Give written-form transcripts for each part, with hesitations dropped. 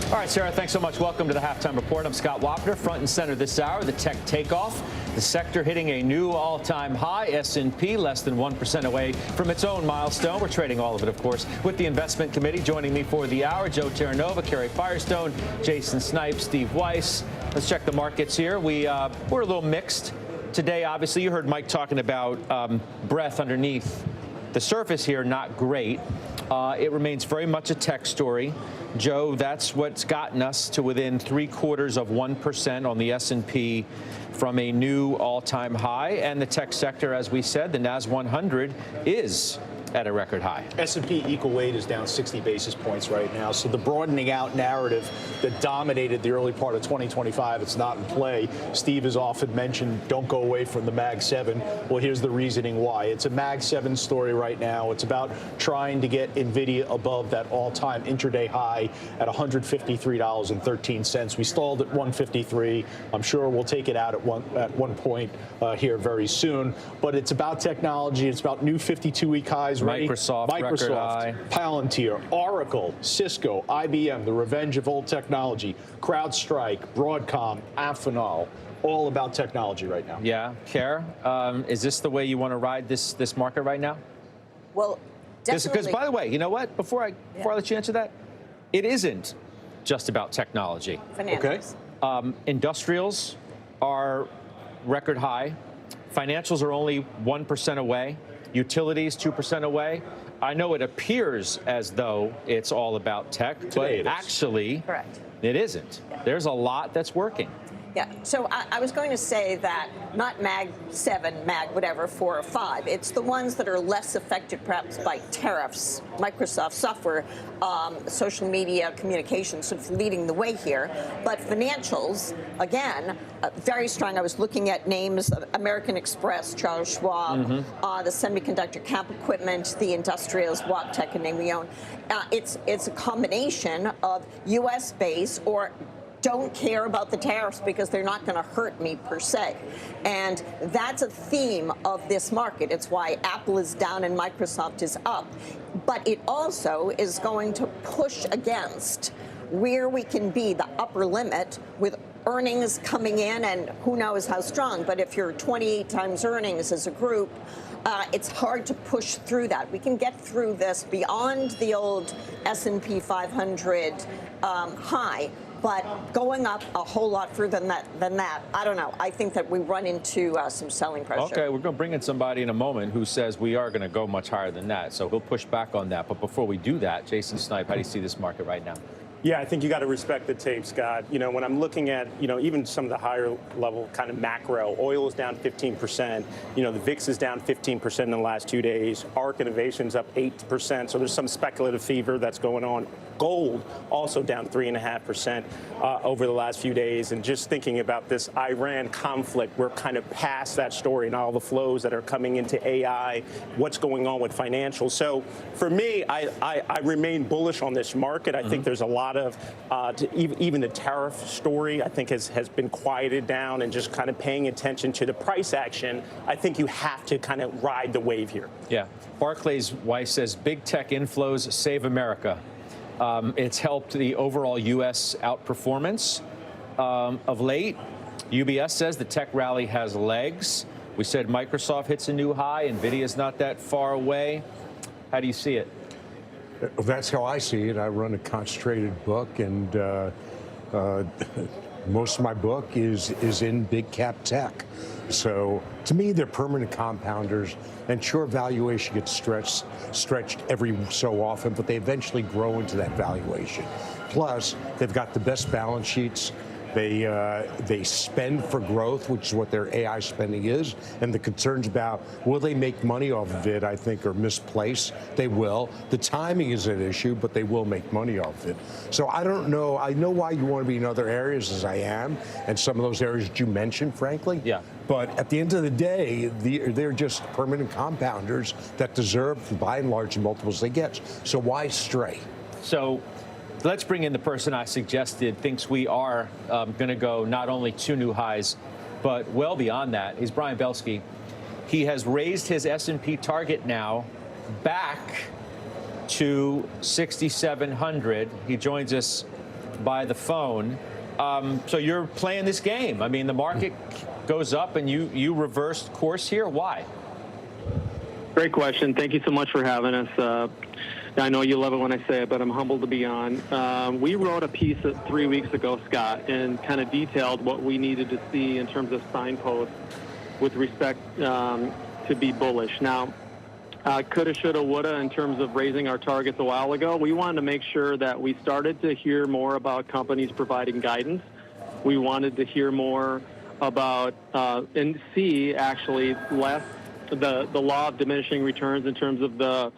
All right, Sarah, thanks so much. Welcome to the Halftime Report. I'm Scott Wapner, front and center this hour. The tech takeoff, the sector hitting a new all-time high. S&P less than 1% away from its own milestone. We're trading all of it, of course, with the investment committee. Joining me for the hour, Joe Terranova, Carrie Firestone, Jason Snipes, Steve Weiss. Let's check the markets here. We're a little mixed today. Obviously, you heard Mike talking about breadth underneath the surface here. Not great. It remains very much a tech story. Joe, that's what's gotten us to within 0.75% on the S&P from a new all-time high. And the tech sector, as we said, the NAS 100 is at a record high. S&P equal weight is down 60 basis points right now. So the broadening out narrative that dominated the early part of 2025, it's not in play. Steve has often mentioned, don't go away from the Mag 7. Well, here's the reasoning why. It's a Mag 7 story right now. It's about trying to get NVIDIA above that all-time intraday high at $153.13. We stalled at 153. I'm sure we'll take it out at one point here very soon. But it's about technology. It's about new 52-week highs. Microsoft, record high. Palantir, Oracle, Cisco, IBM, the revenge of old technology, CrowdStrike, Broadcom, Amphenol, all about technology right now. Yeah. Care, is this the way you want to ride this market right now? Well, definitely. Because, by the way, you know what? Before I let you answer that, it isn't just about technology. Financials. Okay. Industrials are record high. Financials are only 1% away. Utilities 2% away. I know it appears as though it's all about tech, but actually, correct, it isn't. Yeah. There's a lot that's working. Yeah, so I was going to say that not Mag 7, Mag whatever, 4 or 5. It's the ones that are less affected perhaps by tariffs, Microsoft software, social media, communications sort of leading the way here. But financials, again, very strong. I was looking at names, American Express, Charles Schwab, the semiconductor cap equipment, the industrials, Wabtec, a name we own. It's a combination of U.S. base or don't care about the tariffs because they're not going to hurt me per se. And that's a theme of this market. It's why Apple is down and Microsoft is up. But it also is going to push against where we can be the upper limit with earnings coming in, and who knows how strong. But if you're 28 times earnings as a group, it's hard to push through that. We can get through this beyond the old S&P 500 high. But going up a whole lot further than that, I don't know. I think that we run into some selling pressure. Okay, we're going to bring in somebody in a moment who says we are going to go much higher than that. So he'll push back on that. But before we do that, Jason Snipe, how do you see this market right now? Yeah, I think you got to respect the tape, Scott. You know, when I'm looking at, even some of the higher level kind of macro, oil is down 15%. The VIX is down 15% in the last 2 days. ARC Innovation's up 8%. So there's some speculative fever that's going on. Gold also down 3.5% over the last few days. And just thinking about this Iran conflict, we're kind of past that story and all the flows that are coming into AI, what's going on with financials. So for me, I remain bullish on this market. I think there's a lot of, even the tariff story, I think has been quieted down, and just kind of paying attention to the price action. I think you have to kind of ride the wave here. Yeah. Barclays Weiss says big tech inflows save America. It's helped the overall U.S. outperformance of late. UBS says the tech rally has legs. We said Microsoft hits a new high. NVIDIA's not that far away. How do you see it? That's how I see it. I run a concentrated book, and most of my book is in big cap tech. So to me, they're permanent compounders, and sure, valuation gets stretched every so often, but they eventually grow into that valuation. Plus, they've got the best balance sheets. They spend for growth, which is what their AI spending is, and the concerns about will they make money off of it, I think, are misplaced. They will. The timing is an issue, but they will make money off of it. So I don't know. I know why you want to be in other areas, as I am, and some of those areas that you mentioned, frankly. Yeah. But at the end of the day, they're just permanent compounders that deserve, by and large, the multiples they get. So why stray? So let's bring in the person I suggested thinks we are going to go not only to new highs, but well beyond that. He's Brian Belsky. He has raised his S&P target now back to 6,700. He joins us by the phone. So you're playing this game. I mean, the market goes up and you reversed course here. Why? Great question. Thank you so much for having us. I know you love it when I say it, but I'm humbled to be on. We wrote a piece 3 weeks ago, Scott, and kind of detailed what we needed to see in terms of signposts with respect to be bullish. Now, coulda, shoulda, woulda in terms of raising our targets a while ago. We wanted to make sure that we started to hear more about companies providing guidance. We wanted to hear more about and see actually less the law of diminishing returns in terms of the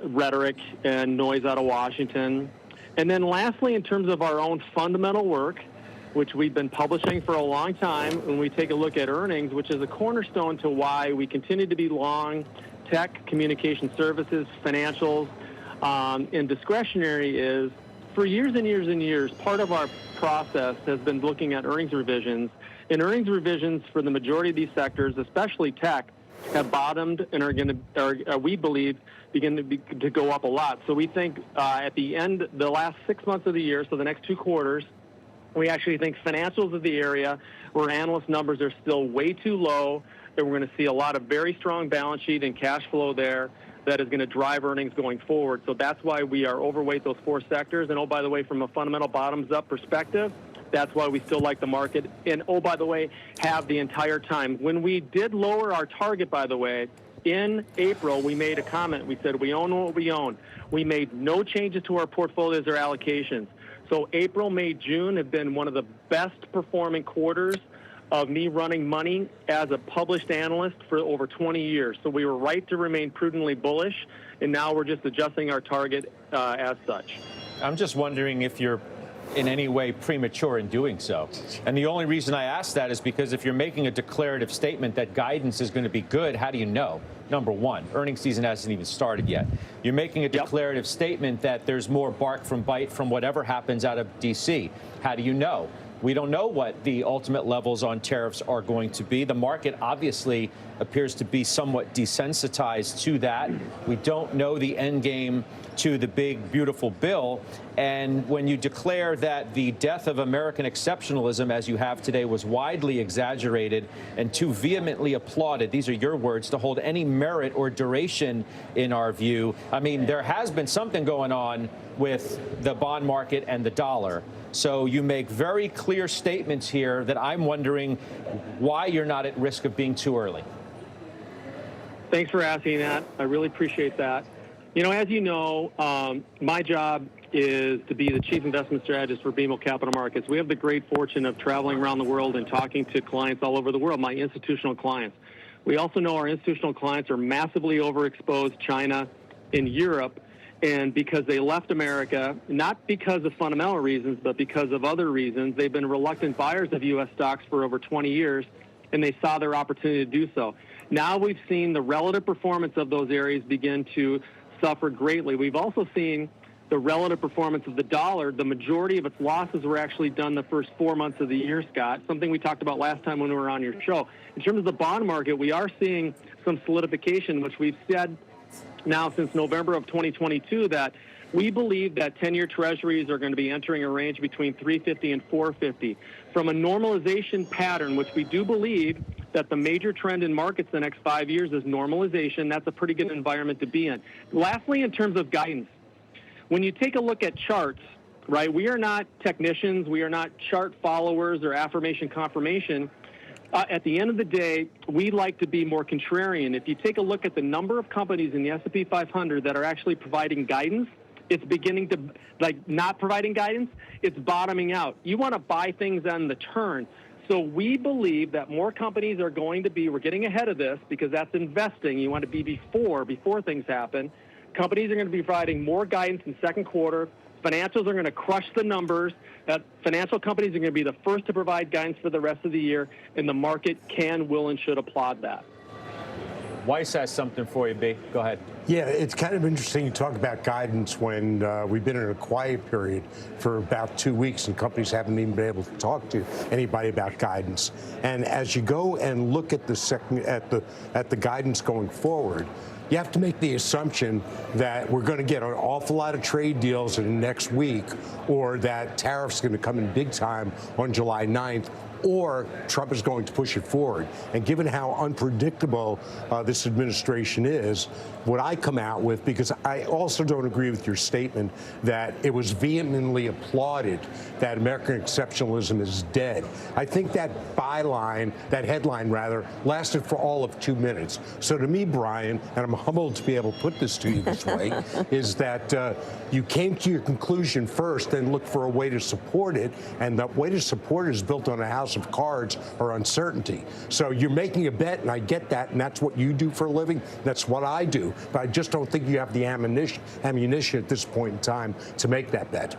rhetoric and noise out of Washington. And then lastly, in terms of our own fundamental work, which we've been publishing for a long time, when we take a look at earnings, which is a cornerstone to why we continue to be long tech, communication services, financials, and discretionary is for years and years and years, part of our process has been looking at earnings revisions. And earnings revisions for the majority of these sectors, especially tech, have bottomed and are going to, we believe, begin to go up a lot. So we think at the end, the last 6 months of the year, so the next 2 quarters, we actually think financials of the area where analyst numbers are still way too low, and we're going to see a lot of very strong balance sheet and cash flow there that is going to drive earnings going forward. So that's why we are overweight those 4 sectors. And, oh, by the way, from a fundamental bottoms-up perspective, that's why we still like the market. And, oh, by the way, have the entire time. When we did lower our target, by the way, in April, we made a comment. We said we own what we own. We made no changes to our portfolios or allocations. So April, May, June have been one of the best performing quarters of me running money as a published analyst for over 20 years. So we were right to remain prudently bullish, and now we're just adjusting our target as such. I'm just wondering if you're in any way premature in doing so. And the only reason I ask that is because if you're making a declarative statement that guidance is going to be good, how do you know? Number one, earnings season hasn't even started yet. You're making a declarative statement that there's more bark from bite from whatever happens out of D.C. How do you know? We don't know what the ultimate levels on tariffs are going to be. The market obviously appears to be somewhat desensitized to that. We don't know the end game to the big, beautiful bill. And when you declare that the death of American exceptionalism, as you have today, was widely exaggerated and too vehemently applauded, these are your words, to hold any merit or duration in our view. I mean, there has been something going on with the bond market and the dollar. So you make very clear statements here that I'm wondering why you're not at risk of being too early. Thanks for asking that. I really appreciate that. You know, as you know, my job is to be the chief investment strategist for BMO Capital Markets. We have the great fortune of traveling around the world and talking to clients all over the world, my institutional clients. We also know our institutional clients are massively overexposed China and Europe, and because they left America, not because of fundamental reasons, but because of other reasons, they've been reluctant buyers of U.S. stocks for over 20 years, and they saw their opportunity to do so. Now we've seen the relative performance of those areas begin to suffer greatly. We've also seen the relative performance of the dollar. The majority of its losses were actually done the first 4 months of the year, Scott, something we talked about last time when we were on your show. In terms of the bond market, we are seeing some solidification, which we've said now since November of 2022 that we believe that 10-year treasuries are going to be entering a range between 350 and 450. From a normalization pattern, which we do believe that the major trend in markets the next 5 years is normalization, that's a pretty good environment to be in. Lastly, in terms of guidance, when you take a look at charts, right, we are not technicians, we are not chart followers or affirmation confirmation. At the end of the day, we like to be more contrarian. If you take a look at the number of companies in the S&P 500 that are actually providing guidance, it's beginning to, not providing guidance, it's bottoming out. You want to buy things on the turn. So we believe that more companies are going to be, we're getting ahead of this because that's investing. You want to be before things happen. Companies are going to be providing more guidance in second quarter. Financials are going to crush the numbers. Financial companies are going to be the first to provide guidance for the rest of the year, and the market can, will, and should applaud that. Weiss has something for you, B. Go ahead. Yeah, it's kind of interesting to talk about guidance when we've been in a quiet period for about 2 weeks and companies haven't even been able to talk to anybody about guidance. And as you go and look at the guidance going forward, you have to make the assumption that we're going to get an awful lot of trade deals in the next week, or that tariffs going to come in big time on July 9th, or Trump is going to push it forward. And given how unpredictable this administration is, what I come out with, because I also don't agree with your statement that it was vehemently applauded that American exceptionalism is dead. I think that byline, that headline rather, lasted for all of 2 minutes. So to me, Brian, and I'm humbled to be able to put this to you this way, is that you came to your conclusion first, then look for a way to support it, and the way to support it is built on a house of cards or uncertainty. So you're making a bet, and I get that, and that's what you do for a living. That's what I do. But I just don't think you have the ammunition at this point in time to make that bet.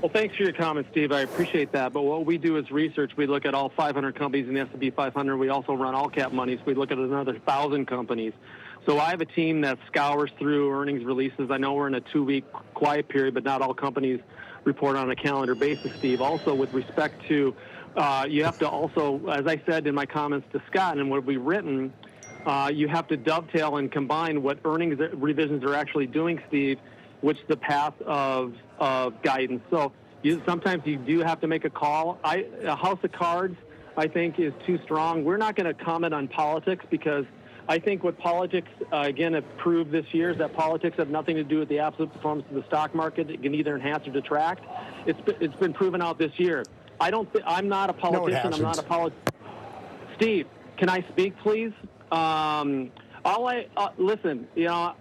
Well, thanks for your comments, Steve. I appreciate that. But what we do is research. We look at all 500 companies in the S&P 500. We also run all cap monies. We look at another 1,000 companies. So I have a team that scours through earnings releases. I know we're in a 2-week quiet period, but not all companies report on a calendar basis, Steve. Also, with respect to, you have to also, as I said in my comments to Scott and what we've written, you have to dovetail and combine what earnings revisions are actually doing, Steve, which the path of guidance. So sometimes you do have to make a call. A house of cards, I think, is too strong. We're not going to comment on politics, because I think what politics, again, have proved this year is that politics have nothing to do with the absolute performance of the stock market. It can either enhance or detract. It's been proven out this year. I'm not a politician. No, I'm not a politician. Steve, can I speak, please? Listen, you know,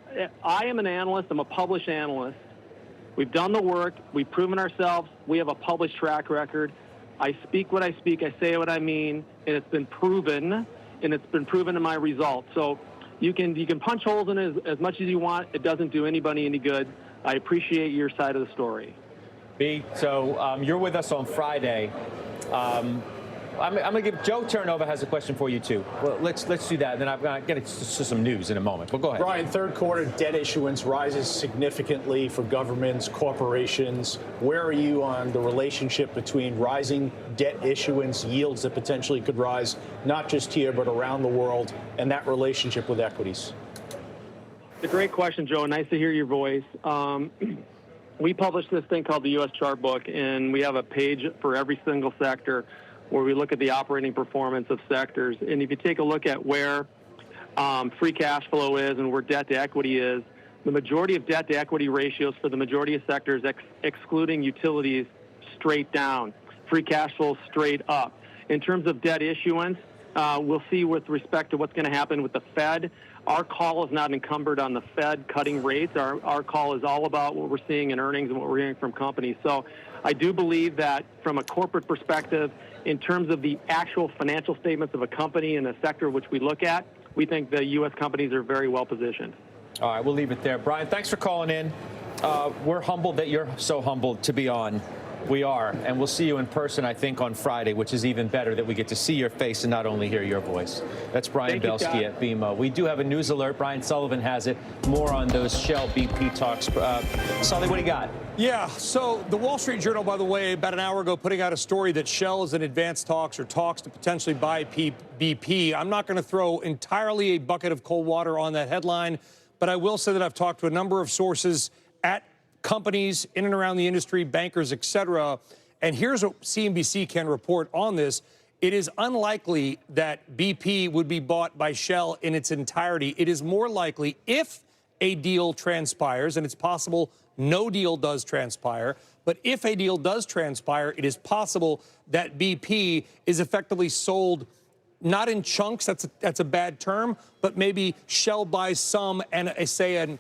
I am an analyst. I'm a published analyst. We've done the work. We've proven ourselves. We have a published track record. I speak what I speak. I say what I mean, and it's been proven, and it's been proven in my results. So you can punch holes in it as much as you want. It doesn't do anybody any good. I appreciate your side of the story. B, so you're with us on Friday. I'm going to give Joe Turnova has a question for you, too. Well, let's do that, and then I'm going to get to some news in a moment. But go ahead. Brian, third quarter debt issuance rises significantly for governments, corporations. Where are you on the relationship between rising debt issuance, yields that potentially could rise, not just here, but around the world, and that relationship with equities? It's a great question, Joe. Nice to hear your voice. We published this thing called the U.S. Chart Book, and we have a page for every single sector where we look at the operating performance of sectors. And if you take a look at where free cash flow is and where debt to equity is, the majority of debt to equity ratios for the majority of sectors, excluding utilities, straight down. Free cash flow straight up. In terms of debt issuance, we'll see with respect to what's going to happen with the Fed. Our call is not encumbered on the Fed cutting rates. Our call is all about what we're seeing in earnings and what we're hearing from companies. So I do believe that from a corporate perspective, in terms of the actual financial statements of a company in a sector which we look at, we think the U.S. companies are very well positioned. All right, we'll leave it there. Brian, thanks for calling in. We're humbled that you're so humbled to be on. We are, and we'll see you in person, I think, on Friday, which is even better that we get to see your face and not only hear your voice. That's Brian Belsky at BMO. We do have a news alert. Brian Sullivan has it. More on those Shell BP talks. Sully, what do you got? Yeah, so the Wall Street Journal, by the way, about an hour ago, putting out a story that Shell is in advanced talks or talks to potentially buy BP. I'm not going to throw entirely a bucket of cold water on that headline, but I will say that I've talked to a number of sources at companies in and around the industry, bankers, et cetera. And here's what CNBC can report on this. It is unlikely that BP would be bought by Shell in its entirety. It is more likely if a deal transpires, and it's possible no deal does transpire, but if a deal does transpire, it is possible that BP is effectively sold not in chunks, that's a bad term, but maybe Shell buys some and say an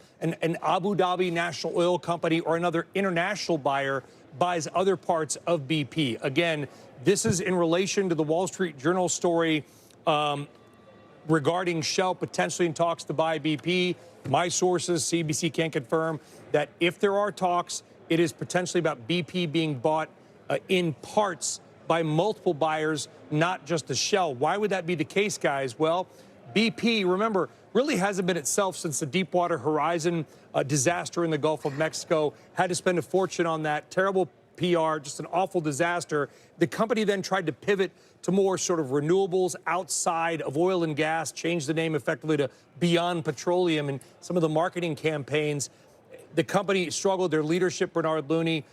Abu Dhabi national oil company or another international buyer buys other parts of BP. Again, this is in relation to the Wall Street Journal story regarding Shell potentially in talks to buy BP. My sources, CNBC, can confirm that if there are talks, it is potentially about BP being bought in parts by multiple buyers, not just the Shell. Why would that be the case, guys? Well, BP, remember, really hasn't been itself since the Deepwater Horizon disaster in the Gulf of Mexico. Had to spend a fortune on that. Terrible PR, just an awful disaster. The company then tried to pivot to more sort of renewables outside of oil and gas, changed the name effectively to Beyond Petroleum, and some of the marketing campaigns. The company struggled. Their leadership, Bernard Looney,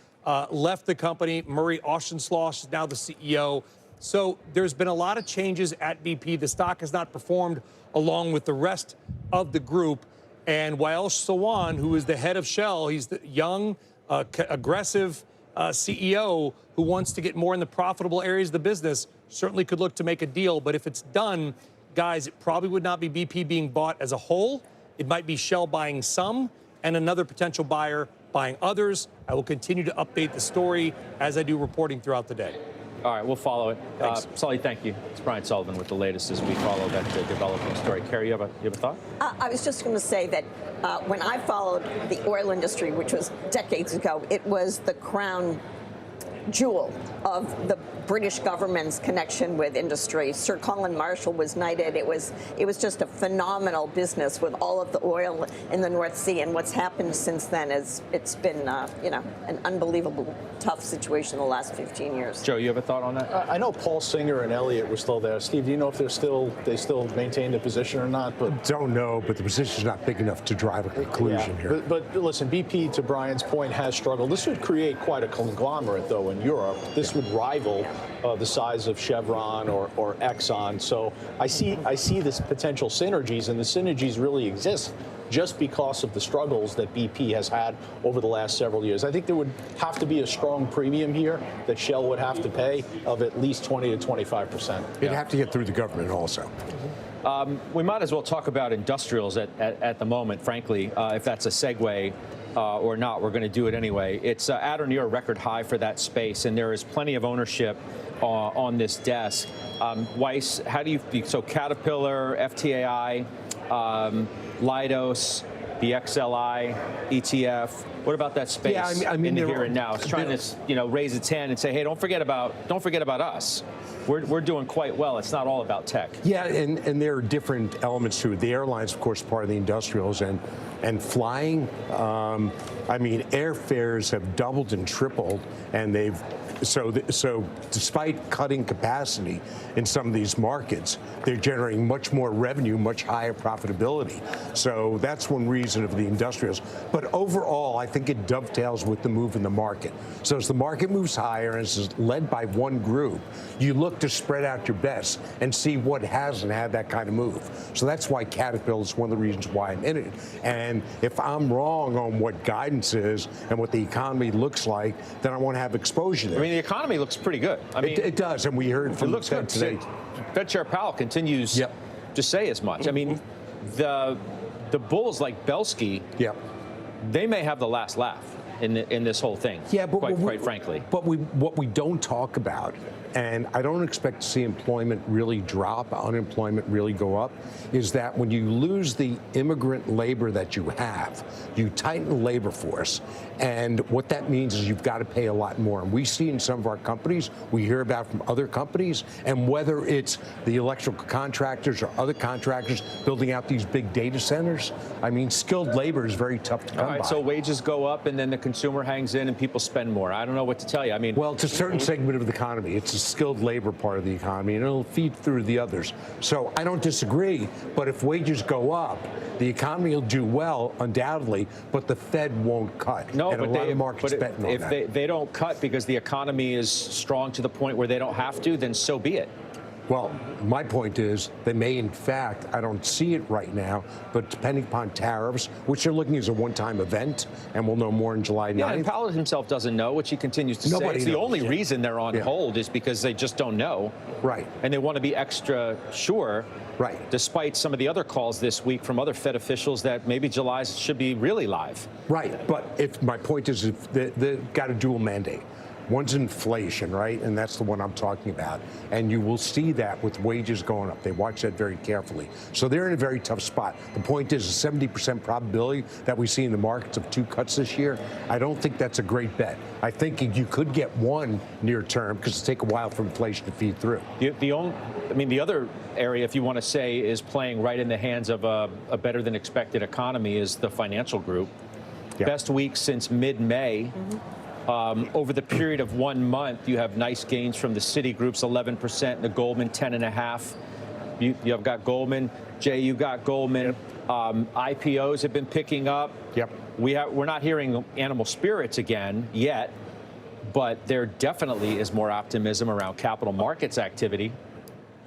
left the company. Murray Auchincloss is now the CEO. So there's been a lot of changes at BP. The stock has not performed along with the rest of the group. And Wael Sawan, who is the head of Shell, he's the young, aggressive CEO who wants to get more in the profitable areas of the business, certainly could look to make a deal. But if it's done, guys, it probably would not be BP being bought as a whole. It might be Shell buying some and another potential buyer buying others. I will continue to update the story as I do reporting throughout the day. All right, we'll follow it. Sully, thank you. It's Brian Sullivan with the latest as we follow that developing story. Carrie, you have a thought? I was just going to say that when I followed the oil industry, which was decades ago, it was the crown jewel of the British government's connection with industry. Sir Colin Marshall was knighted. It was just a phenomenal business with all of the oil in the North Sea. And what's happened since then is it's been an unbelievable tough situation the last 15 years. Joe, you have a thought on that? I know Paul Singer and Elliott were still there. Steve, do you know if they still maintain the position or not? But don't know, but the position's not big enough to drive a conclusion here. But listen, BP, to Brian's point, has struggled. This would create quite a conglomerate, though, in Europe. This would rival the size of Chevron or Exxon. So I see this potential synergies, and the synergies really exist just because of the struggles that BP has had over the last several years. I think there would have to be a strong premium here that Shell would have to pay of at least 20 to 25%. It'd have to get through the government also. We might as well talk about industrials at the moment, frankly, if that's a segue or not. We're going to do it anyway. It's at or near a record high for that space, and there is plenty of ownership on this desk. Weiss, how do you, so Caterpillar, FTAI, Leidos, the XLI, ETF. What about that space in the here and now? It's trying to, raise its hand and say, hey, don't forget about us. We're doing quite well. It's not all about tech. Yeah, and there are different elements to it. The airlines, of course, part of the industrials, and flying. Airfares have doubled and tripled, and they've. So despite cutting capacity in some of these markets, they're generating much more revenue, much higher profitability. So that's one reason of the industrials. But overall, I think it dovetails with the move in the market. So as the market moves higher and is led by one group, you look to spread out your bets and see what hasn't had that kind of move. So that's why Caterpillar is one of the reasons why I'm in it. And if I'm wrong on what guidance is and what the economy looks like, then I want to have exposure there. The economy looks pretty good. It does, and we heard from the Fed today. Fed Chair Powell continues to say as much. The bulls like Belsky, they may have the last laugh in this whole thing. Yeah, but quite frankly. But what we don't talk about, and I don't expect to see employment really drop, unemployment really go up, is that when you lose the immigrant labor that you have, you tighten the labor force. And what that means is you've got to pay a lot more. And we see in some of our companies, we hear about from other companies, and whether it's the electrical contractors or other contractors building out these big data centers, skilled labor is very tough to come by. So wages go up and then the consumer hangs in and people spend more. I don't know what to tell you. Well, it's a certain segment of the economy. It's a skilled labor part of the economy, and it'll feed through the others. So I don't disagree, but if wages go up, the economy will do well, undoubtedly, but the Fed won't cut. No, and but a lot of markets betting on that. If they don't cut because the economy is strong to the point where they don't have to, then so be it. Well, my point is they may, in fact, I don't see it right now, but depending upon tariffs, which they're looking as a one-time event, and we'll know more on July 9th. Yeah, and Powell himself doesn't know, which he continues to say. It's the only reason they're on hold is because they just don't know. Right. And they want to be extra sure. Right. Despite some of the other calls this week from other Fed officials that maybe July should be really live. Right. But if my point is, if they've got a dual mandate. One's inflation, right? And that's the one I'm talking about. And you will see that with wages going up. They watch that very carefully. So they're in a very tough spot. The point is a 70% probability that we see in the markets of 2 cuts this year. I don't think that's a great bet. I think you could get one near term because it'll take a while for inflation to feed through. The other area, if you want to say, is playing right in the hands of a better than expected economy is the financial group. Best week since mid-May. Over the period of 1 month, you have nice gains from the Citigroup's 11%, the Goldman 10.5%. You have got Goldman. Jay, you got Goldman. Yep. IPOs have been picking up. Yep. We're not hearing animal spirits again yet, but there definitely is more optimism around capital markets activity.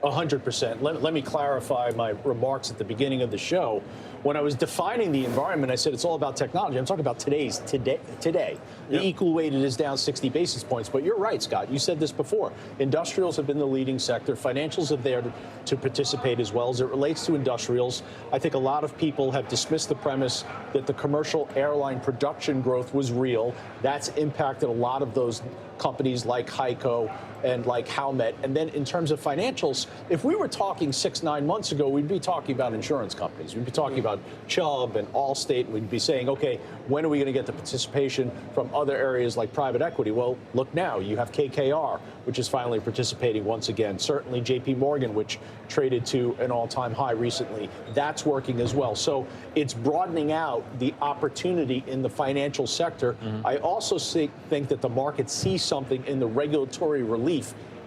100%. Let me clarify my remarks at the beginning of the show. When I was defining the environment, I said it's all about technology. I'm talking about today. The equal weighted is down 60 basis points. But you're right, Scott. You said this before. Industrials have been the leading sector. Financials are there to participate as well. As it relates to industrials, I think a lot of people have dismissed the premise that the commercial airline production growth was real. That's impacted a lot of those companies like Heiko and like Howmet. And then in terms of financials, if we were talking 6-9 months ago, we'd be talking about insurance companies. We'd be talking about Chubb and Allstate. We'd be saying, okay, when are we going to get the participation from other areas like private equity? Well, look now, you have KKR, which is finally participating once again. Certainly JP Morgan, which traded to an all-time high recently. That's working as well. So it's broadening out the opportunity in the financial sector. I also think that the market sees something in the regulatory relief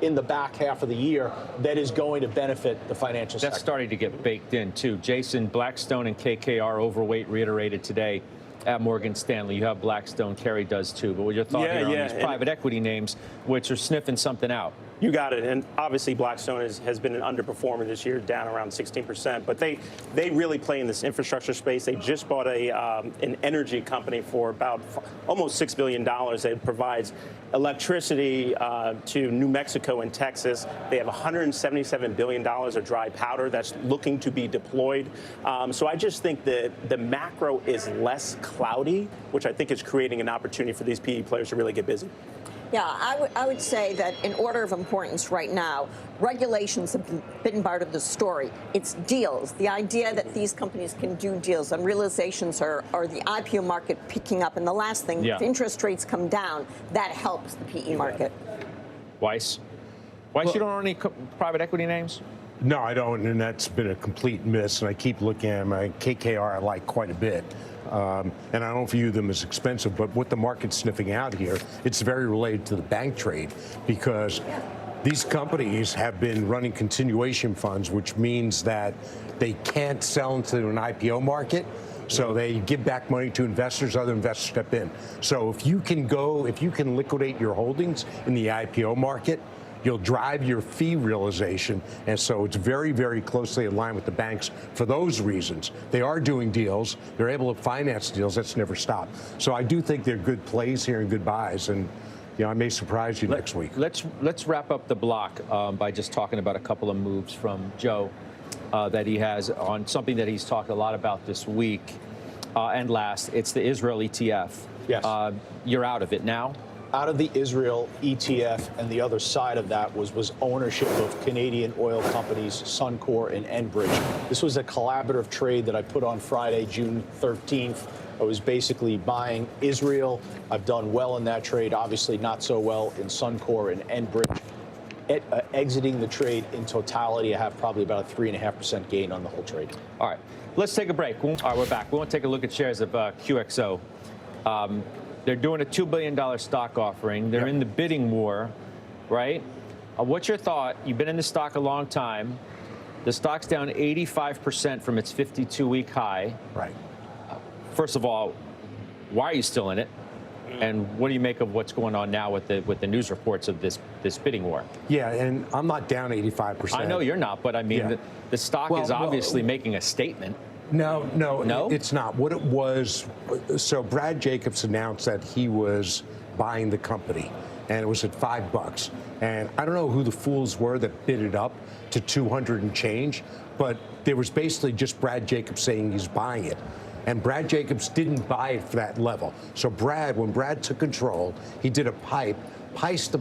in the back half of the year that is going to benefit the financial sector. That's starting to get baked in, too. Jason, Blackstone and KKR overweight reiterated today at Morgan Stanley. You have Blackstone, Kerry does too. But what your thought here on these private equity names, which are sniffing something out? You got it. And obviously Blackstone has been an underperformer this year, down around 16%. But they really play in this infrastructure space. They just bought an energy company for about almost $6 billion that provides electricity to New Mexico and Texas. They have $177 billion of dry powder that's looking to be deployed. So I just think that the macro is less cloudy, which I think is creating an opportunity for these PE players to really get busy. Yeah, I would say that in order of importance right now, regulations have been part of the story. It's deals. The idea that these companies can do deals and realizations are the IPO market picking up. And the last thing, if interest rates come down, that helps the PE market. Weiss, you don't own any private equity names? No, I don't, and that's been a complete miss. And I keep looking at my KKR I like quite a bit. And I don't view them as expensive, but what the market's sniffing out here, it's very related to the bank trade because these companies have been running continuation funds, which means that they can't sell into an IPO market. So they give back money to investors, other investors step in. So if you can liquidate your holdings in the IPO market, you'll drive your fee realization. And so it's very, very closely aligned with the banks for those reasons. They are doing deals. They're able to finance deals. That's never stopped. So I do think they're good plays here and good buys. And I may surprise you next week. Let's wrap up the block by just talking about a couple of moves from Joe that he has on something that he's talked a lot about this week. And last, it's the Israel ETF. Yes. You're out of it now? Out of the Israel ETF, and the other side of that was ownership of Canadian oil companies Suncor and Enbridge. This was a collaborative trade that I put on Friday, June 13th. I was basically buying Israel. I've done well in that trade, obviously not so well in Suncor and Enbridge. Exiting the trade in totality, I have probably about a 3.5% gain on the whole trade. All right, let's take a break. All right, we're back. We want to take a look at shares of QXO. They're doing a $2 billion stock offering. They're in the bidding war, right? What's your thought? You've been in the stock a long time. The stock's down 85% from its 52-week high. Right. First of all, why are you still in it? And what do you make of what's going on now with the news reports of this bidding war? Yeah, and I'm not down 85%. I know you're not, but I mean, the stock is obviously making a statement. No, it's not. What it was, so Brad Jacobs announced that he was buying the company, and it was at $5. And I don't know who the fools were that bid it up to 200 and change, but there was basically just Brad Jacobs saying he's buying it. And Brad Jacobs didn't buy it for that level. So when Brad took control, he did a priced the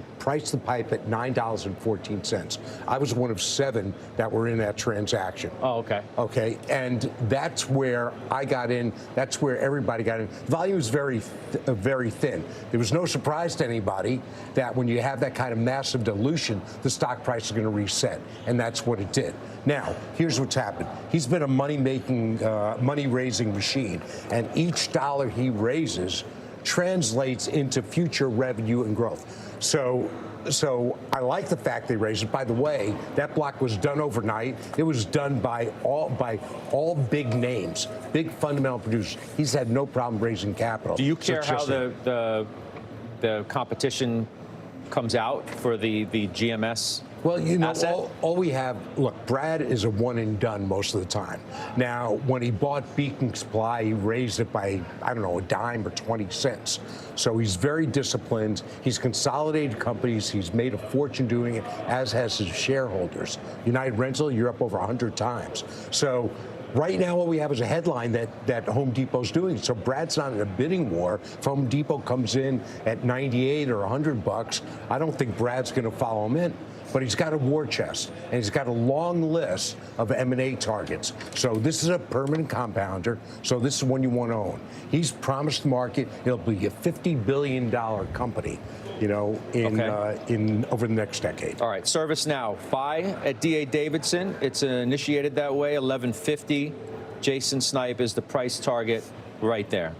pipe at $9.14. I was one of 7 that were in that transaction. Oh, okay. Okay, and that's where I got in. That's where everybody got in. Volume is very thin. There was no surprise to anybody that when you have that kind of massive dilution, the stock price is going to reset, and that's what it did. Now, here's what's happened. He's been a money-raising machine, and each dollar he raises translates into future revenue and growth. So I like the fact they raised it. By the way, that block was done overnight. It was done by all big names, big fundamental producers. He's had no problem raising capital. Do you care how the competition comes out for the GMS? Well, you know, asset? all we have, look, Brad is a one and done most of the time. Now, when he bought Beacon Supply, he raised it by, I don't know, a dime or 20 cents. So he's very disciplined. He's consolidated companies. He's made a fortune doing it, as has his shareholders. United Rental, you're up over 100 times. So right now, what we have is a headline that Home Depot's doing. So Brad's not in a bidding war. If Home Depot comes in at 98 or 100 bucks, I don't think Brad's going to follow him in. But he's got a war chest, and he's got a long list of M&A targets. So this is a permanent compounder, so this is one you want to own. He's promised the market it'll be a $50 billion company, you know, in over the next decade. All right, ServiceNow, buy at D.A. Davidson. It's initiated that way, $11.50. Jason Snipe is the price target right there.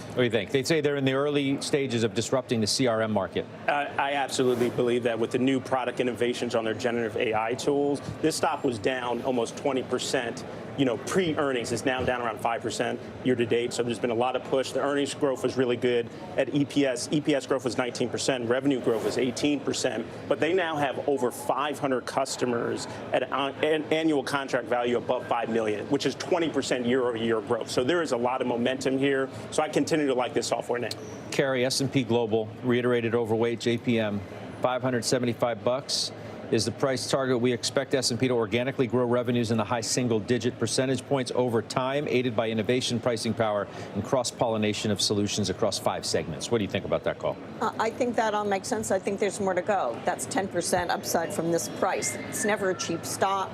What do you think? They say they're in the early stages of disrupting the CRM market. I absolutely believe that with the new product innovations on their generative AI tools, this stock was down almost 20%. You know, pre-earnings is now down around 5% year to date. So there's been a lot of push. The earnings growth was really good. At EPS growth was 19%. Revenue growth was 18%. But they now have over 500 customers at an annual contract value above $5 million, which is 20% year-over-year growth. So there is a lot of momentum here. So I continue to like this software name. Carrie, S&P Global, reiterated overweight, JPM, $575 is the price target. We expect S&P to organically grow revenues in the high single-digit percentage points over time, aided by innovation, pricing power, and cross-pollination of solutions across 5 segments. What do you think about that call? I think that all makes sense. I think there's more to go. That's 10% upside from this price. It's never a cheap stock.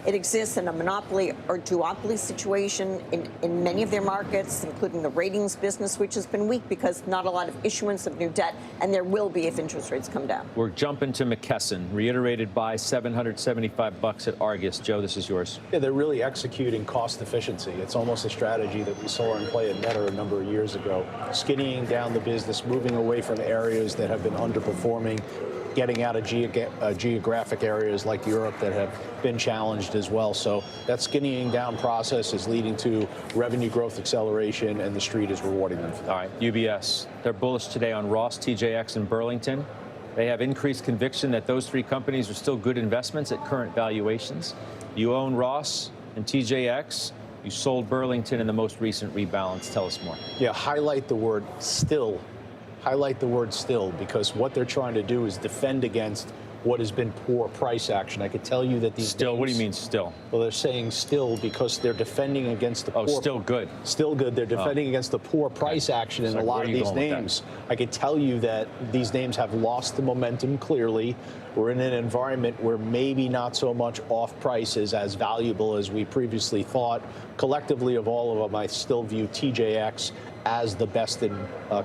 It exists in a monopoly or duopoly situation in many of their markets, including the ratings business, which has been weak because not a lot of issuance of new debt, and there will be if interest rates come down. We're jumping to McKesson, reiterated by $775 at Argus. Joe, this is yours. Yeah, they're really executing cost efficiency. It's almost a strategy that we saw in play at Meta a number of years ago, skinnying down the business, moving away from areas that have been underperforming, getting out of geographic areas like Europe that have been challenged as well. So that skinnying down process is leading to revenue growth acceleration, and the street is rewarding them for that. All right, UBS. They're bullish today on Ross, TJX, and Burlington. They have increased conviction that those 3 companies are still good investments at current valuations. You own Ross and TJX. You sold Burlington in the most recent rebalance. Tell us more. Yeah, highlight the word still. Highlight the word still, because what they're trying to do is defend against what has been poor price action. I could tell you that these still, names, what do you mean still? Well, they're saying still because they're defending against the poor. Oh, still good. Still good. They're defending against the poor price action in a lot of these names. I could tell you that these names have lost the momentum clearly. We're in an environment where maybe not so much off price is as valuable as we previously thought. Collectively, of all of them, I still view TJX as the best in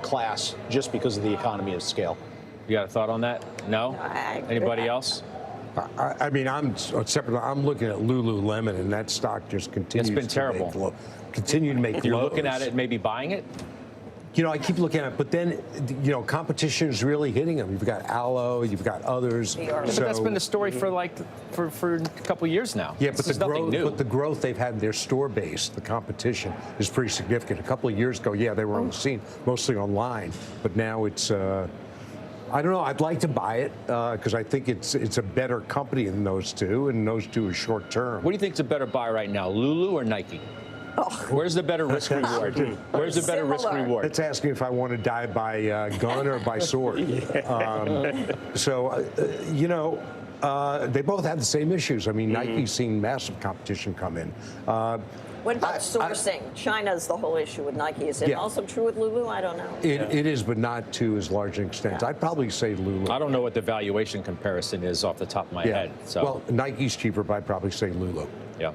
class just because of the economy of scale. You got a thought on that? No? Anybody else? I mean, I'm separate. I'm looking at Lululemon, and that stock just continues. It's been terrible. Continue to make You're lows. looking at it, maybe buying it? You know, I keep looking at it, but then, you know, competition is really hitting them. You've got Aloe, you've got others. Yeah, but that's been the story for for a couple of years now. Yeah, but the growth they've had in their store base, the competition is pretty significant. A couple of years ago, yeah, they were on the scene, mostly online, but now it's. I don't know. I'd like to buy it because I think it's a better company than those two, and those two are short term. What do you think is a better buy right now, Lulu or Nike? Oh. Where's the better risk reward? Where's the better risk reward? It's asking if I want to die by gun or by sword. You know, they both have the same issues. I mean, Nike's seen massive competition come in. What about sourcing? China's the whole issue with Nike. Is it also true with Lulu? I don't know. It is, but not to as large an extent. I'd probably say Lulu. I don't know what the valuation comparison is off the top of my head. So. Well, Nike's cheaper, but I'd probably say Lulu. Yeah.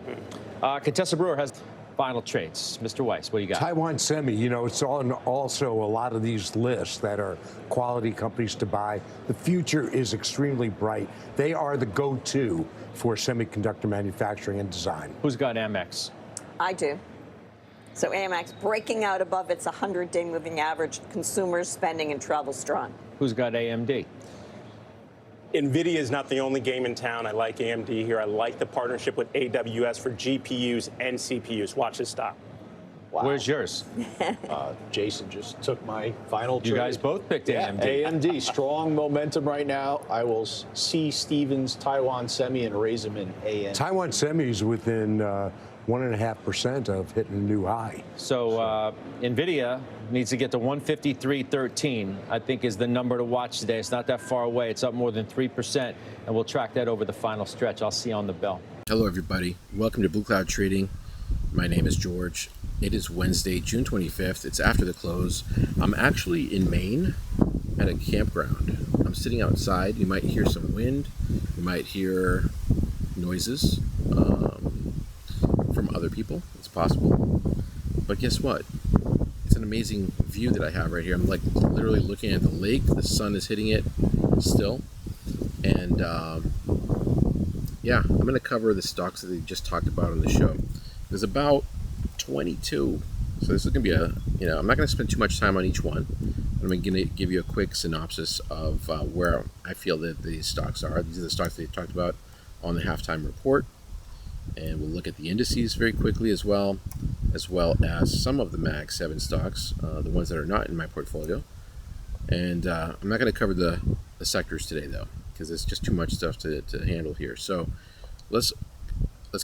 Contessa Brewer has final trades. Mr. Weiss, what do you got? Taiwan Semi, you know, it's also a lot of these lists that are quality companies to buy. The future is extremely bright. They are the go-to for semiconductor manufacturing and design. Who's got Amex? I do. So AMX breaking out above its 100-day moving average, consumers spending and travel strong. Who's got AMD? NVIDIA is not the only game in town. I like AMD here. I like the partnership with AWS for GPUs and CPUs. Watch this stop. Wow. Where's yours? Jason just took my final trade. You guys both picked AMD. AMD, strong momentum right now. I will see Stevens Taiwan Semi and raise him in AMD. Taiwan Semi is within 1.5% of hitting a new high. So NVIDIA needs to get to 153.13, I think is the number to watch today. It's not that far away. It's up more than 3%, and we'll track that over the final stretch. I'll see you on the bell. Hello, everybody. Welcome to Blue Cloud Trading. My name is George. It is Wednesday, June 25th. It's after the close. I'm actually in Maine at a campground. I'm sitting outside. You might hear some wind. You might hear noises from other people. It's possible. But guess what? It's an amazing view that I have right here. I'm like literally looking at the lake. The sun is hitting it still. And yeah, I'm going to cover the stocks that they just talked about on the show. There's about 22. So this is going to be I'm not going to spend too much time on each one. I'm going to give you a quick synopsis of where I feel that these stocks are. These are the stocks they talked about on the halftime report. And we'll look at the indices very quickly as well as some of the Mag 7 stocks, the ones that are not in my portfolio. And I'm not going to cover the sectors today, though, because it's just too much stuff to handle here. So let's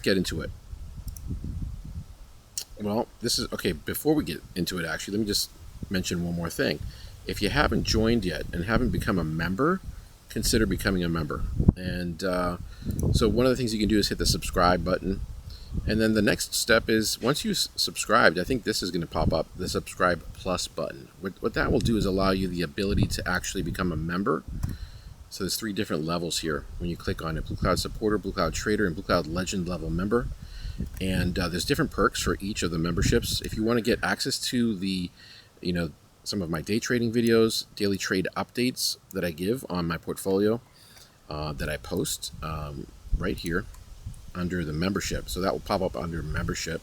get into it. Well, this is okay. Before we get into it, actually, let me just mention one more thing. If you haven't joined yet and haven't become a member, consider becoming a member. And so one of the things you can do is hit the subscribe button. And then the next step is, once you've subscribed, I think this is going to pop up, the subscribe plus button. What that will do is allow you the ability to actually become a member. So there's 3 different levels here when you click on it: Blue Cloud Supporter, Blue Cloud Trader, and Blue Cloud Legend level member. And there's different perks for each of the memberships. If you want to get access to the, some of my day trading videos, daily trade updates that I give on my portfolio, that I post right here under the membership. So that will pop up under membership.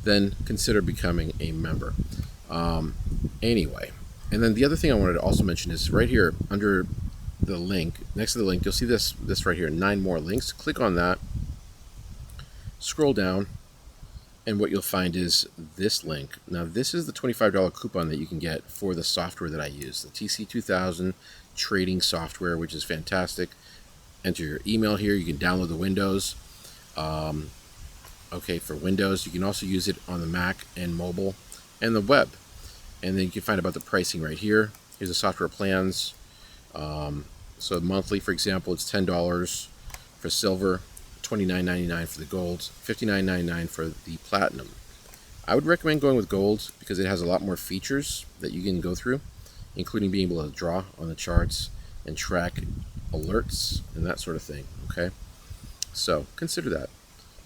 Then consider becoming a member. Anyway, and then the other thing I wanted to also mention is right here under the link, next to the link, you'll see this right here, 9 more links. Click on that. Scroll down, and what you'll find is this link. Now, this is the $25 coupon that you can get for the software that I use, the TC2000 trading software, which is fantastic. Enter your email here. You can download the Windows. For Windows, you can also use it on the Mac and mobile and the web. And then you can find about the pricing right here. Here's the software plans. So monthly, for example, it's $10 for silver, $29.99 for the gold, $59.99 for the platinum. I would recommend going with gold because it has a lot more features that you can go through, including being able to draw on the charts and track alerts and that sort of thing. Okay, so consider that.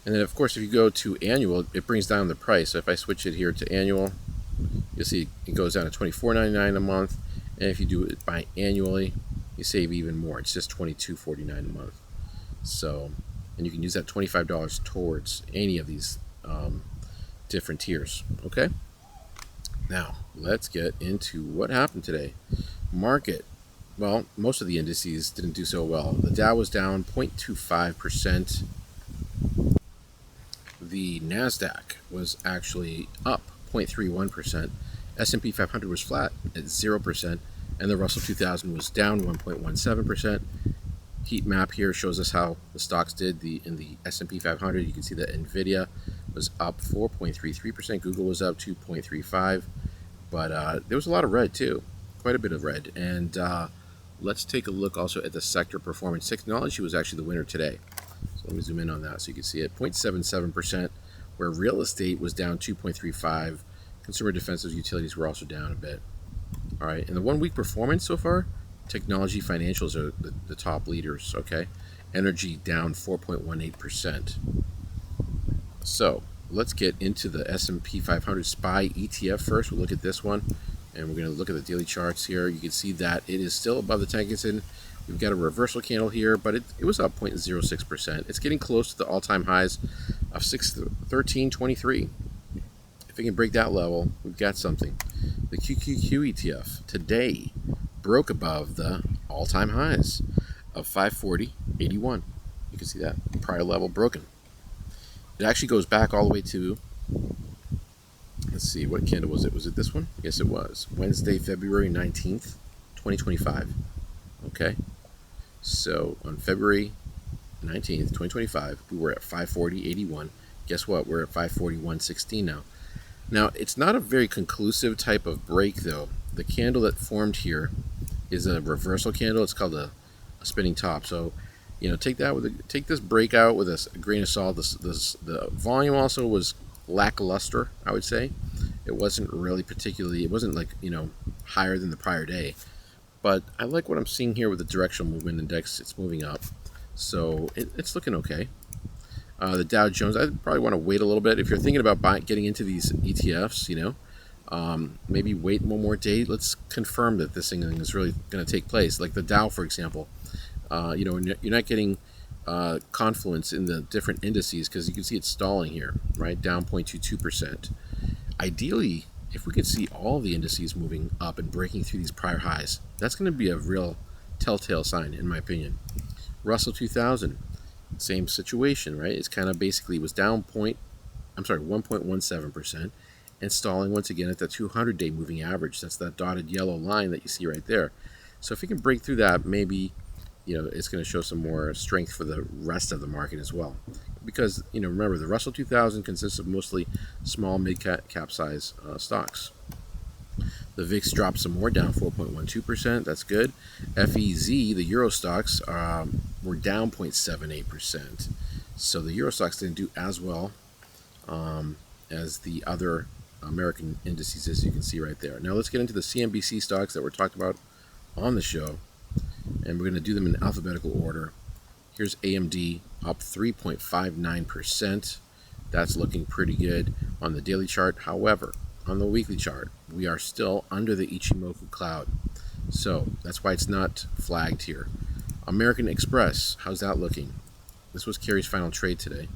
And then, of course, if you go to annual, it brings down the price. So if I switch it here to annual, you'll see it goes down to $24.99 a month. And if you do it biannually, you save even more. It's just $22.49 a month. So, and you can use that $25 towards any of these different tiers. Okay. Now let's get into what happened today. Market. Well, most of the indices didn't do so well. The Dow was down 0.25%. The NASDAQ was actually up 0.31%. S&P 500 was flat at 0%. And the Russell 2000 was down 1.17%. Heat map here shows us how the stocks did. In the S&P 500, you can see that NVIDIA was up 4.33%. Google was up 2.35%. But there was a lot of red too, quite a bit of red. And let's take a look also at the sector performance. Technology was actually the winner today. So let me zoom in on that so you can see it. 0.77%, where real estate was down 2.35%. Consumer defensive utilities were also down a bit. All right, and the 1 week performance so far, technology financials are the top leaders, okay? Energy down 4.18%. So let's get into the S&P 500 SPY ETF first. We'll look at this one, and we're going to look at the daily charts here. You can see that it is still above the Tenkan. We've got a reversal candle here, but it was up 0.06%. It's getting close to the all-time highs of 613.23. if we can break that level, we've got something. The QQQ ETF today broke above the all-time highs of 540.81. You can see that prior level broken. It actually goes back all the way to, let's see, what candle was it? Was it this one? Yes, it was. Wednesday, February 19th, 2025. Okay. So on February 19th, 2025, we were at 540.81. Guess what? We're at 541.16 now. Now, it's not a very conclusive type of break, though. The candle that formed here is a reversal candle. It's called a spinning top. So, you know, take this breakout with a grain of salt. The volume also was lackluster, I would say. It wasn't really particularly, it wasn't like, you know, higher than the prior day. But I like what I'm seeing here with the directional movement index. It's moving up. So it's looking okay. The Dow Jones, I probably want to wait a little bit. If you're thinking about getting into these ETFs, you know, maybe wait one more day. Let's confirm that this thing is really going to take place. Like the Dow, for example, you know, you're not getting confluence in the different indices because you can see it's stalling here, right? Down 0.22%. Ideally, if we could see all the indices moving up and breaking through these prior highs, that's going to be a real telltale sign, in my opinion. Russell 2000. Same situation, right? It's kind of basically was down 1.17% and stalling once again at the 200-day moving average. That's that dotted yellow line that you see right there. So if we can break through that, maybe, you know, it's going to show some more strength for the rest of the market as well. Because, you know, remember, the Russell 2000 consists of mostly small, mid-cap size stocks. The VIX dropped some more, down 4.12%. That's good. FEZ, the Euro stocks, were down 0.78%. So the Euro stocks didn't do as well as the other American indices, as you can see right there. Now let's get into the CNBC stocks that were talked about on the show, and we're going to do them in alphabetical order. Here's AMD, up 3.59%. That's looking pretty good on the daily chart. However, on the weekly chart, we are still under the Ichimoku cloud. So that's why it's not flagged here. American Express, how's that looking? This was Kerry's final trade today.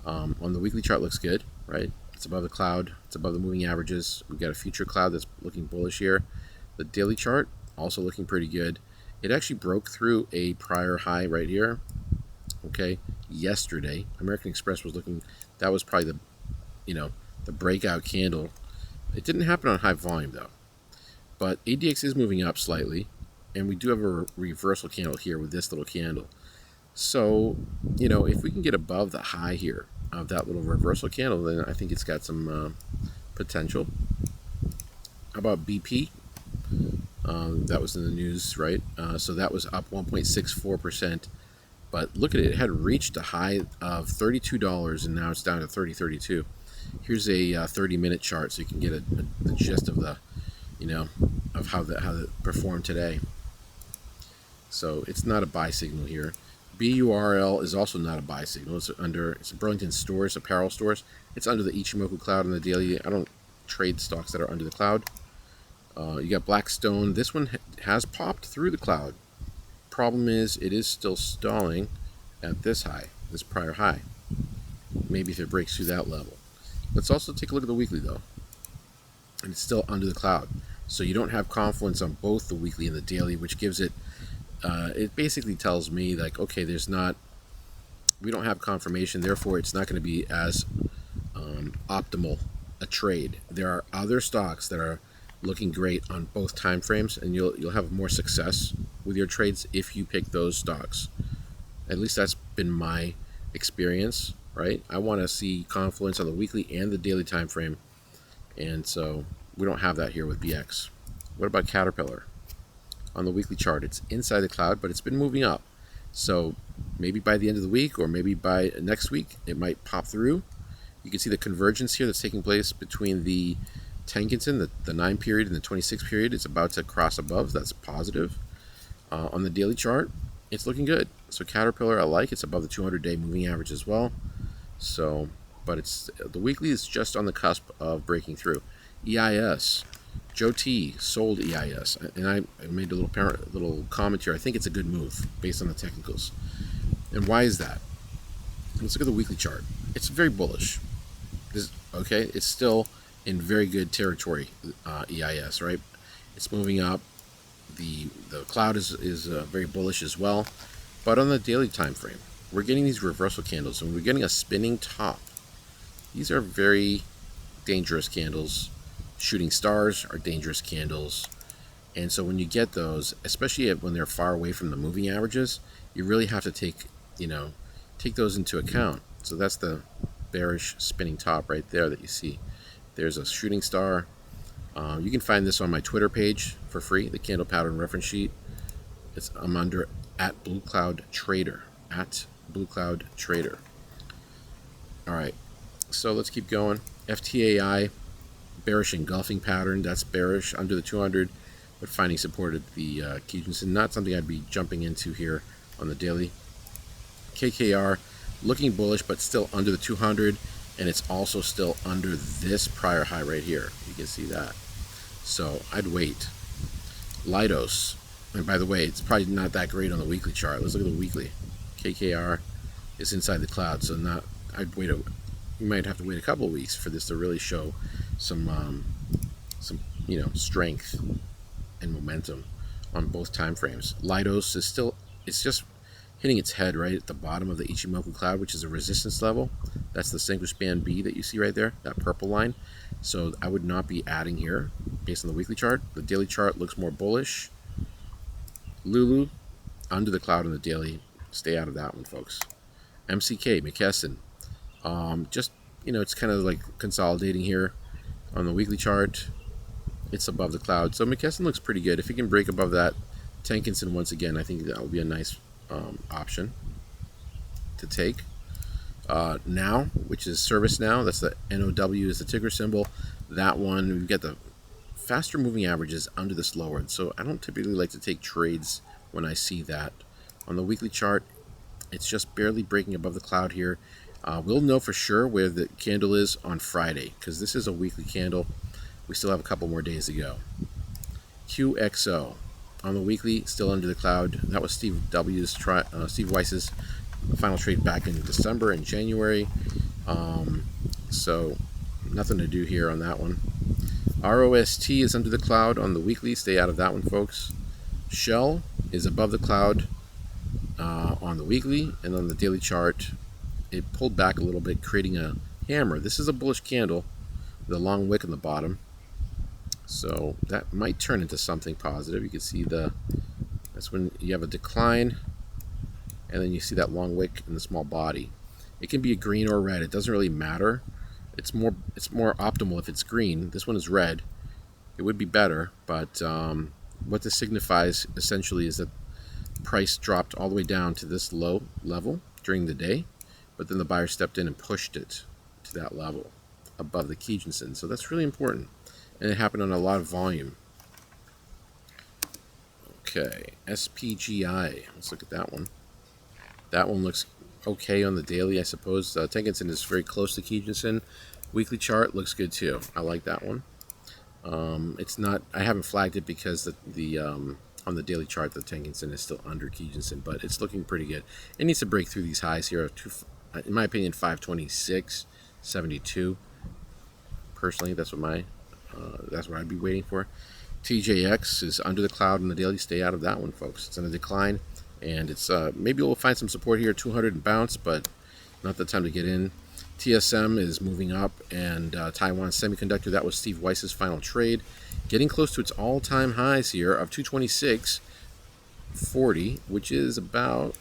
On the weekly chart, looks good, right? It's above the cloud. It's above the moving averages. We've got a future cloud that's looking bullish here. The daily chart, also looking pretty good. It actually broke through a prior high right here, okay, yesterday. American Express was looking, that was probably the, you know, the breakout candle. It didn't happen on high volume though, but ADX is moving up slightly, and we do have a reversal candle here with this little candle. So, you know, if we can get above the high here of that little reversal candle, then I think it's got some potential. How about BP? That was in the news, right? So that was up 1.64%. But look at it, it had reached a high of $32, and now it's down to $30.32. Here's a 30-minute chart, so you can get the gist of the, you know, of how that performed today. So it's not a buy signal here. BURL is also not a buy signal. It's Burlington Stores, apparel stores. It's under the Ichimoku cloud on the daily. I don't trade stocks that are under the cloud. You got Blackstone. This one has popped through the cloud. Problem is, it is still stalling at this high, this prior high. Maybe if it breaks through that level. Let's also take a look at the weekly though, and it's still under the cloud. So you don't have confluence on both the weekly and the daily, which gives it, it basically tells me like, okay, we don't have confirmation, therefore it's not going to be as optimal a trade. There are other stocks that are looking great on both time frames, and you'll have more success with your trades if you pick those stocks. At least that's been my experience, right? I want to see confluence on the weekly and the daily time frame, and so we don't have that here with BX. What about Caterpillar? On the weekly chart, it's inside the cloud, but it's been moving up. So maybe by the end of the week, or maybe by next week, it might pop through. You can see the convergence here that's taking place between the Tenkan, the 9 period, and the 26 period. It's about to cross above. That's positive. On the daily chart, it's looking good. So Caterpillar, I like. It's above the 200-day moving average as well. So, but it's the weekly is just on the cusp of breaking through. EIS, Joe T sold EIS, and I made a little comment here. I think it's a good move based on the technicals. And why is that? Let's look at the weekly chart. It's very bullish. Okay, it's still in very good territory, EIS, right? It's moving up. The cloud is very bullish as well. But on the daily time frame, we're getting these reversal candles, and we're getting a spinning top. These are very dangerous candles. Shooting stars are dangerous candles. And so when you get those, especially when they're far away from the moving averages, you really have to take those into account. So that's the bearish spinning top right there that you see. There's a shooting star. You can find this on my Twitter page for free, the candle pattern reference sheet. I'm under @BlueCloudTrader, @BlueCloudTrader. All right, so let's keep going. FTAI, bearish engulfing pattern. That's bearish under the 200, but finding support at the Kijun-sen. Not something I'd be jumping into here on the daily. KKR, looking bullish, but still under the 200, and it's also still under this prior high right here. You can see that. So I'd wait. Leidos, and by the way, it's probably not that great on the weekly chart. Let's look at the weekly. KKR is inside the cloud, so I'd wait. You might have to wait a couple of weeks for this to really show some strength and momentum on both time frames. Leidos is still, it's just hitting its head right at the bottom of the Ichimoku cloud, which is a resistance level. That's the single span B that you see right there, that purple line. So I would not be adding here based on the weekly chart. The daily chart looks more bullish. Lulu, under the cloud on the daily. Stay out of that one, folks. MCK, McKesson. Just, it's kind of like consolidating here on the weekly chart. It's above the cloud. So McKesson looks pretty good. If you can break above that Tenkinson once again, I think that will be a nice option to take. Now, which is Service Now, that's the NOW is the ticker symbol. That one, we get the faster moving averages under this lower. So I don't typically like to take trades when I see that. On the weekly chart, it's just barely breaking above the cloud here. We'll know for sure where the candle is on Friday, because this is a weekly candle. We still have a couple more days to go. QXO on the weekly, still under the cloud. That was Steve Weiss's final trade back in December and January. So nothing to do here on that one. ROST is under the cloud on the weekly. Stay out of that one, folks. Shell is above the cloud on the weekly, and on the daily chart, it pulled back a little bit, creating a hammer. This is a bullish candle, the long wick on the bottom. So that might turn into something positive. You can see that's when you have a decline, and then you see that long wick in the small body. It can be a green or red. It doesn't really matter. It's more optimal if it's green. This one is red. It would be better, but what this signifies essentially is that price dropped all the way down to this low level during the day, but then the buyer stepped in and pushed it to that level above the Kijun-sen. So that's really important, and it happened on a lot of volume. Okay, SPGI. Let's look at that one. That one looks okay on the daily, I suppose. Tenkinson is very close to Kijun-sen. Weekly chart looks good too. I like that one. It's not. I haven't flagged it because on the daily chart, the Tenkinson is still under Kijun-sen, but it's looking pretty good. It needs to break through these highs here of in my opinion, 526.72. Personally, that's what I'd be waiting for. TJX is under the cloud on the daily. Stay out of that one, folks. It's in a decline, and it's maybe we'll find some support here, 200 and bounce, but not the time to get in. TSM is moving up, and Taiwan Semiconductor, that was Steve Weiss's final trade, getting close to its all-time highs here of 226.40, which is about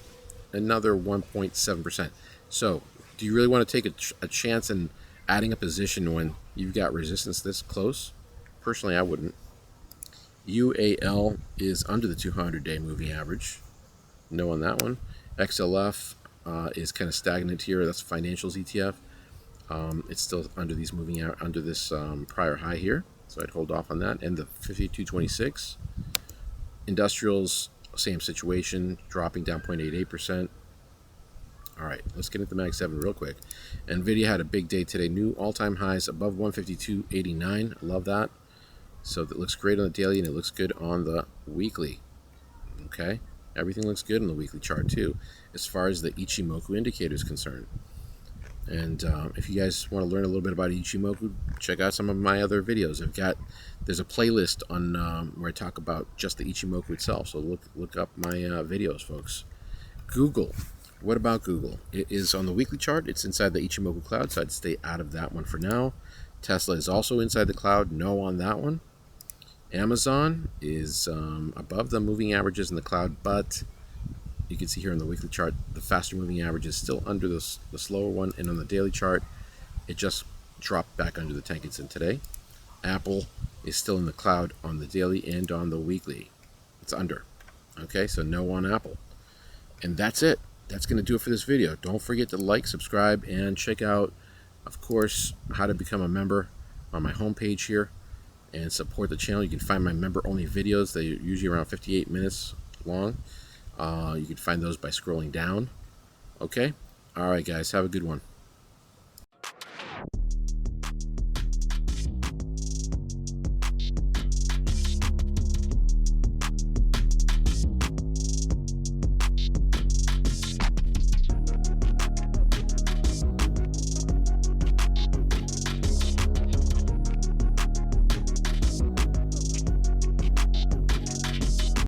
another 1.7%. So do you really want to take a chance in adding a position when you've got resistance this close? Personally, I wouldn't. UAL is under the 200-day moving average. No on that one. XLF is kind of stagnant here. That's financials ETF. It's still under these under this prior high here, so I'd hold off on that. And the 52.26. Industrials, same situation, dropping down 0.88%. All right, let's get into Mag 7 real quick. NVIDIA had a big day today. New all-time highs above 152.89. Love that. So that looks great on the daily, and it looks good on the weekly. Okay, everything looks good on the weekly chart too, as far as the Ichimoku indicator is concerned. And if you guys want to learn a little bit about Ichimoku, check out some of my other videos. There's a playlist on where I talk about just the Ichimoku itself. So look up my videos, folks. Google. What about Google? It is on the weekly chart. It's inside the Ichimoku cloud, so I'd stay out of that one for now. Tesla is also inside the cloud. No on that one. Amazon is above the moving averages in the cloud, but you can see here on the weekly chart, the faster moving average is still under the slower one, and on the daily chart, it just dropped back under the tank it's in today. Apple is still in the cloud on the daily and on the weekly. It's under. Okay, so no on Apple. And that's it. That's going to do it for this video. Don't forget to like, subscribe, and check out, of course, how to become a member on my homepage here and support the channel. You can find my member-only videos. They're usually around 58 minutes long. You can find those by scrolling down. Okay? All right, guys. Have a good one.